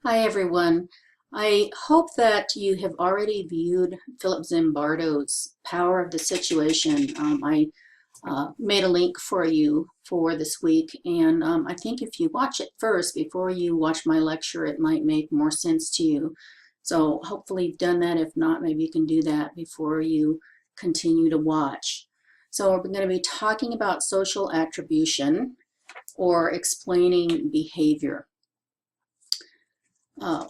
Hi everyone. I hope that you have already viewed Philip Zimbardo's Power of the Situation. I made a link for you for this week, and I think if you watch it first before you watch my lecture, it might make more sense to you. So hopefully you've done that. If not, maybe you can do that before you continue to watch. So we're going to be talking about social attribution or explaining behavior.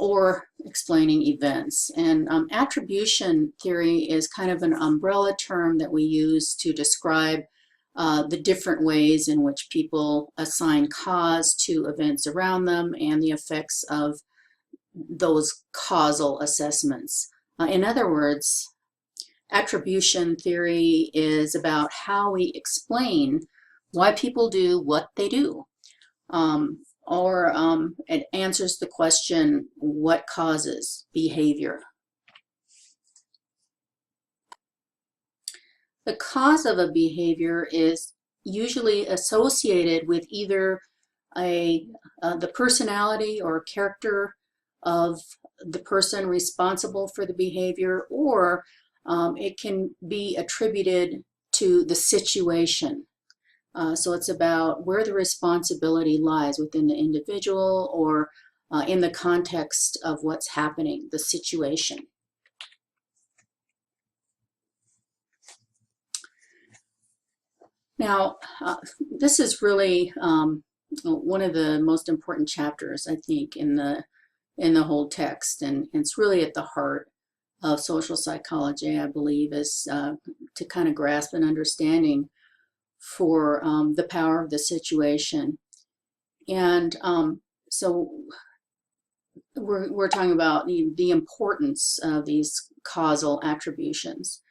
Or explaining events. And attribution theory is kind of an umbrella term that we use to describe the different ways in which people assign cause to events around them and the effects of those causal assessments. In other words, attribution theory is about how we explain why people do what they do. Or it answers the question, what causes behavior? The cause of a behavior is usually associated with either the personality or character of the person responsible for the behavior, or it can be attributed to the situation. So it's about where the responsibility lies within the individual or in the context of what's happening, the situation. Now, this is really one of the most important chapters, I think, in the whole text, and it's really at the heart of social psychology, I believe, is to kind of grasp an understanding for the power of the situation. And so we're talking about the importance of these causal attributions.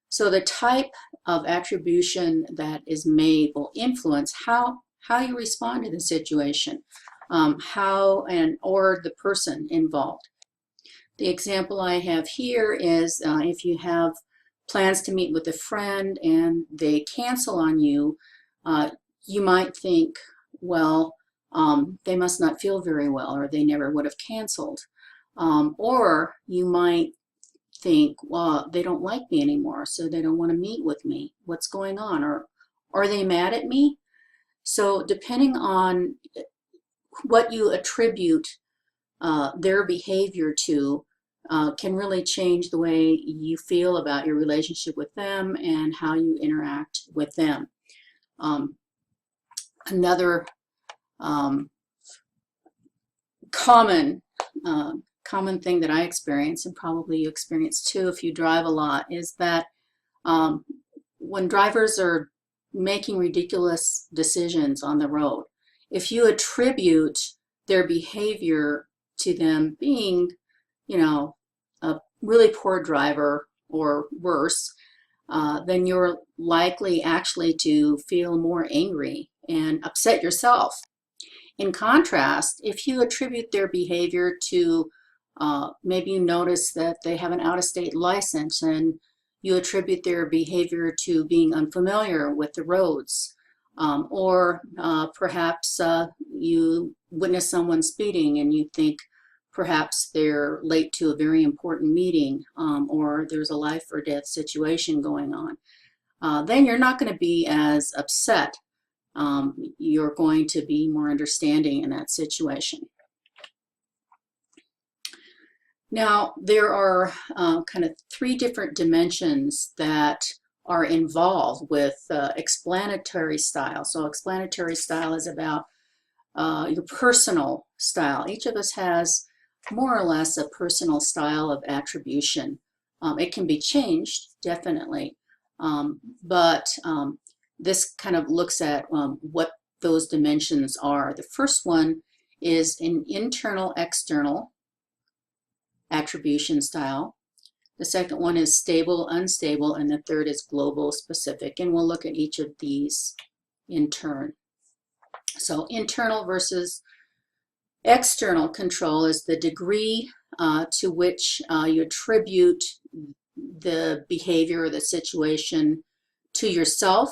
So the type of attribution that is made will influence how you respond to the situation, or the person involved. The example I have here is if you have plans to meet with a friend and they cancel on you, you might think, well, they must not feel very well, or they never would have canceled. Or you might think, well, they don't like me anymore, so they don't want to meet with me. What's going on? Or are they mad at me? So depending on what you attribute their behavior to, can really change the way you feel about your relationship with them and how you interact with them. Another common thing that I experience, and probably you experience too if you drive a lot, is that when drivers are making ridiculous decisions on the road, if you attribute their behavior to them being, a really poor driver or worse, then you're likely actually to feel more angry and upset yourself. In contrast, if you attribute their behavior to, maybe you notice that they have an out-of-state license and you attribute their behavior to being unfamiliar with the roads, or perhaps you witness someone speeding and you think perhaps they're late to a very important meeting, or there's a life or death situation going on, then you're not going to be as upset. You're going to be more understanding in that situation. Now, there are kind of three different dimensions that are involved with explanatory style. So explanatory style is about your personal style. Each of us has more or less a personal style of attribution. It can be changed, definitely, but this kind of looks at what those dimensions are. The first one is an internal-external attribution style. The second one is stable, unstable, and the third is global, specific. And we'll look at each of these in turn. So internal versus external control is the degree to which you attribute the behavior or the situation to yourself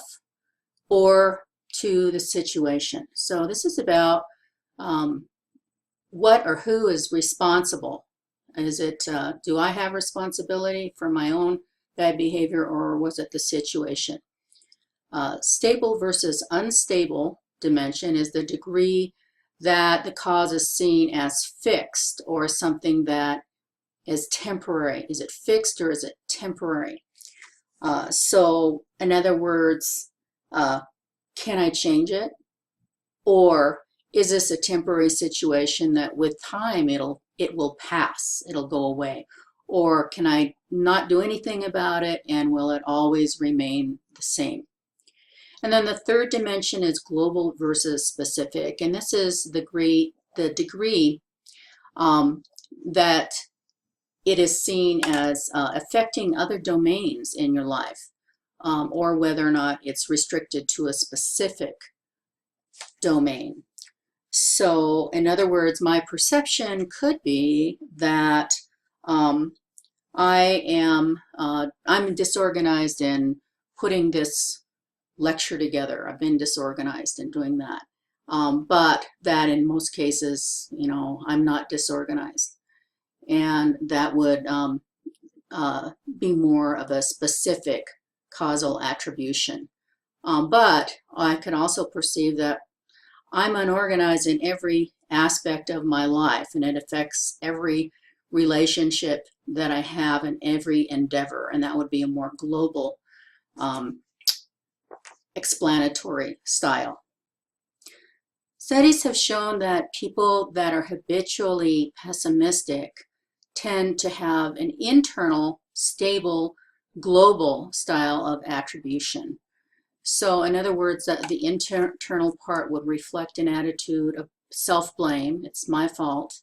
or to the situation. So this is about what or who is responsible? Is it, do I have responsibility for my own bad behavior, or was it the situation? Stable versus unstable dimension is the degree that the cause is seen as fixed or something that is temporary. Is it fixed or is it temporary? So in other words, can I change it? Or is this a temporary situation that with time it will pass, it'll go away? Or can I not do anything about it, and will it always remain the same? And then the third dimension is global versus specific, and this is the degree that it is seen as affecting other domains in your life, or whether or not it's restricted to a specific domain. So in other words, my perception could be that I'm disorganized in putting this lecture together. I've been disorganized in doing that. But that in most cases, I'm not disorganized. And that would be more of a specific causal attribution. But I can also perceive that I'm unorganized in every aspect of my life, and it affects every relationship that I have in every endeavor, and that would be a more global explanatory style. Studies have shown that people that are habitually pessimistic tend to have an internal, stable, global style of attribution. So in other words, the internal part would reflect an attitude of self-blame, it's my fault,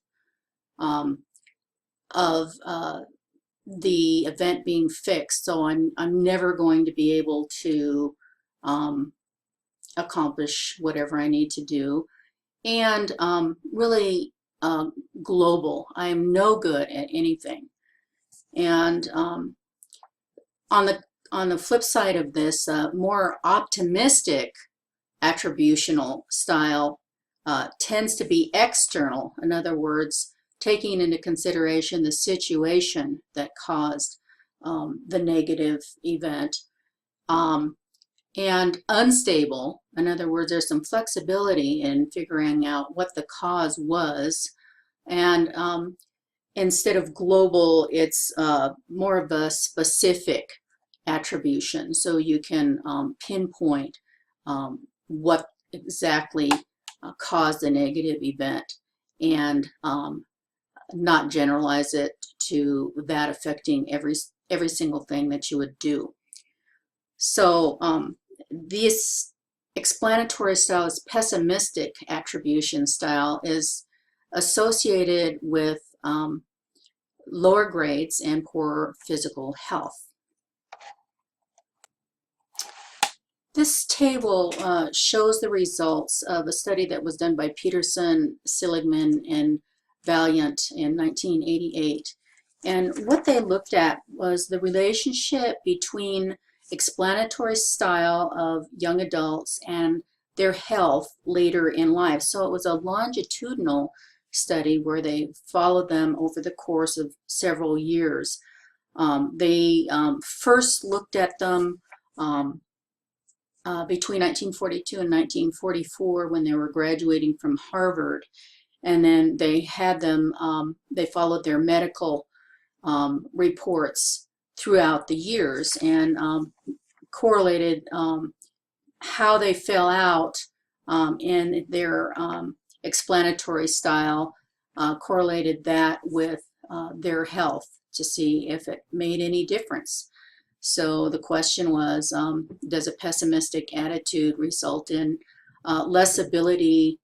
of the event being fixed, so I'm never going to be able to accomplish whatever I need to do, and really global. I am no good at anything. And on the flip side of this, more optimistic attributional style tends to be external. In other words, taking into consideration the situation that caused the negative event. And unstable, in other words, there's some flexibility in figuring out what the cause was. And instead of global, it's more of a specific attribution. So you can pinpoint what exactly caused the negative event, and not generalize it to that affecting every single thing that you would do. So this explanatory style, is pessimistic attribution style, is associated with lower grades and poor physical health. This table shows the results of a study that was done by Peterson, Seligman, and Valiant in 1988. And what they looked at was the relationship between explanatory style of young adults and their health later in life. So it was a longitudinal study where they followed them over the course of several years. They first looked at them between 1942 and 1944 when they were graduating from Harvard, and then they had them, they followed their medical reports throughout the years, and correlated how they fell out in their explanatory style, correlated that with their health to see if it made any difference. So the question was, does a pessimistic attitude result in less ability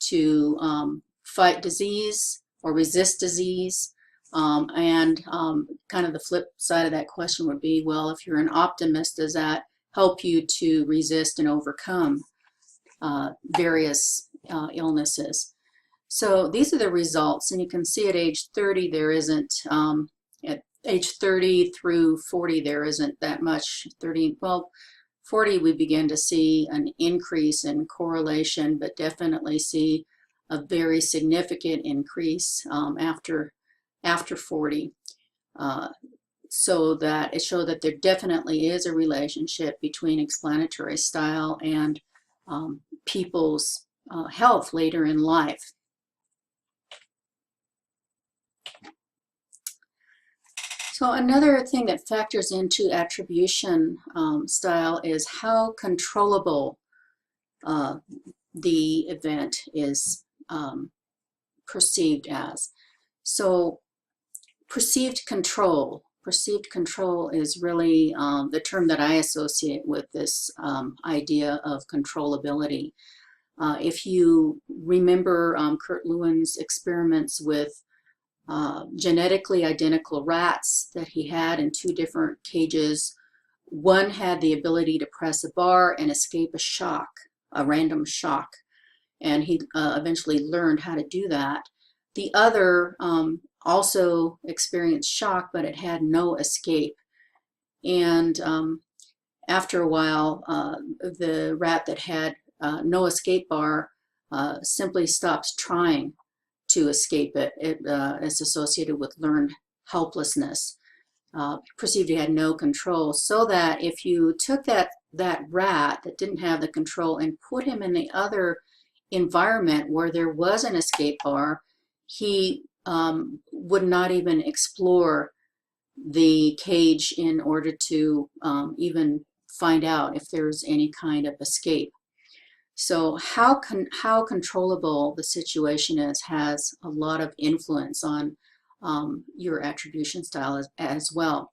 to fight disease or resist disease? And kind of the flip side of that question would be, well, if you're an optimist, does that help you to resist and overcome various illnesses? So these are the results, and you can see at age 30 there isn't, at age 30 through 40 there isn't that much. 40 we begin to see an increase in correlation, but definitely see a very significant increase after 40. So that it showed that there definitely is a relationship between explanatory style and people's health later in life. So another thing that factors into attribution style is how controllable the event is perceived as. So perceived control is really the term that I associate with this idea of controllability. If you remember Kurt Lewin's experiments with genetically identical rats that he had in 2 different cages, one had the ability to press a bar and escape a shock, a random shock, and he eventually learned how to do that. The other also experienced shock, but it had no escape. And after a while, the rat that had no escape bar simply stops trying to escape it. It is associated with learned helplessness. Perceived he had no control, so that if you took that rat that didn't have the control and put him in the other environment where there was an escape bar, he would not even explore the cage in order to even find out if there's any kind of escape. So how controllable the situation is has a lot of influence on your attribution style as well.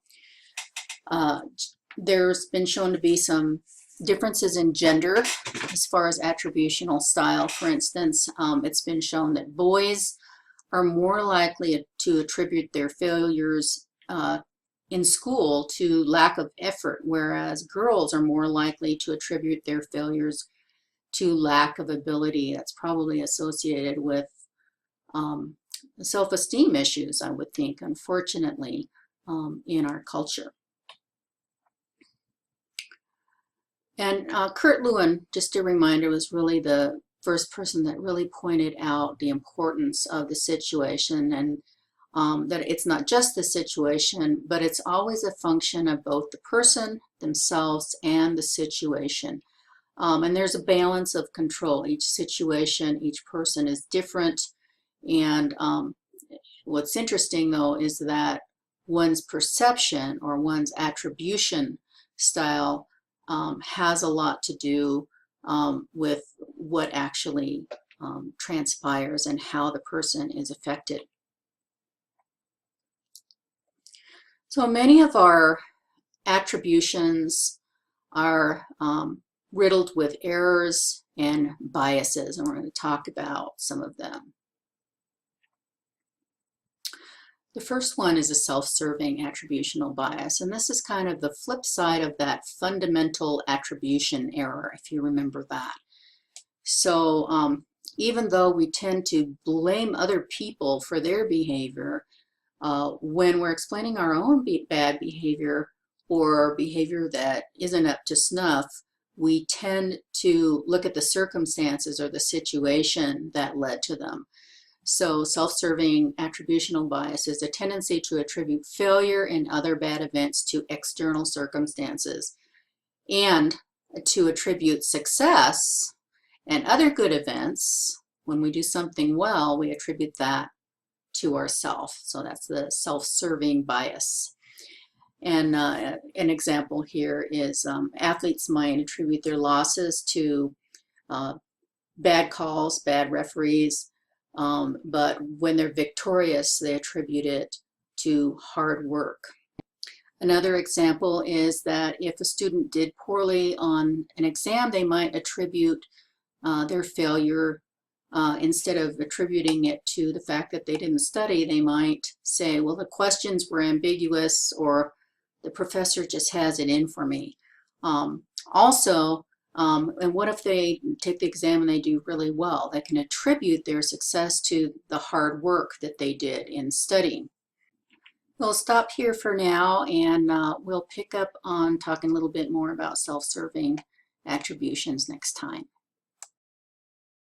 There's been shown to be some differences in gender as far as attributional style. For instance, it's been shown that boys are more likely to attribute their failures in school to lack of effort, whereas girls are more likely to attribute their failures to lack of ability. That's probably associated with self-esteem issues, I would think, unfortunately, in our culture. And Kurt Lewin, just a reminder, was really the first person that really pointed out the importance of the situation, and that it's not just the situation, but it's always a function of both the person themselves and the situation. And there's a balance of control. Each situation, each person is different. And what's interesting, though, is that one's perception or one's attribution style has a lot to do with what actually transpires and how the person is affected. So many of our attributions are riddled with errors and biases, and we're going to talk about some of them. The first one is a self-serving attributional bias, and this is kind of the flip side of that fundamental attribution error, if you remember that. So even though we tend to blame other people for their behavior, when we're explaining our own bad behavior or behavior that isn't up to snuff, we tend to look at the circumstances or the situation that led to them. So self-serving attributional bias is a tendency to attribute failure and other bad events to external circumstances, and to attribute success and other good events. When we do something well, we attribute that to ourselves. So that's the self-serving bias. And an example here is athletes might attribute their losses to bad calls, bad referees, but when they're victorious, they attribute it to hard work. Another example is that if a student did poorly on an exam, they might attribute their failure, instead of attributing it to the fact that they didn't study, they might say, well, the questions were ambiguous, or the professor just has it in for me. Also, and what if they take the exam and they do really well? They can attribute their success to the hard work that they did in studying. We'll stop here for now, and we'll pick up on talking a little bit more about self-serving attributions next time.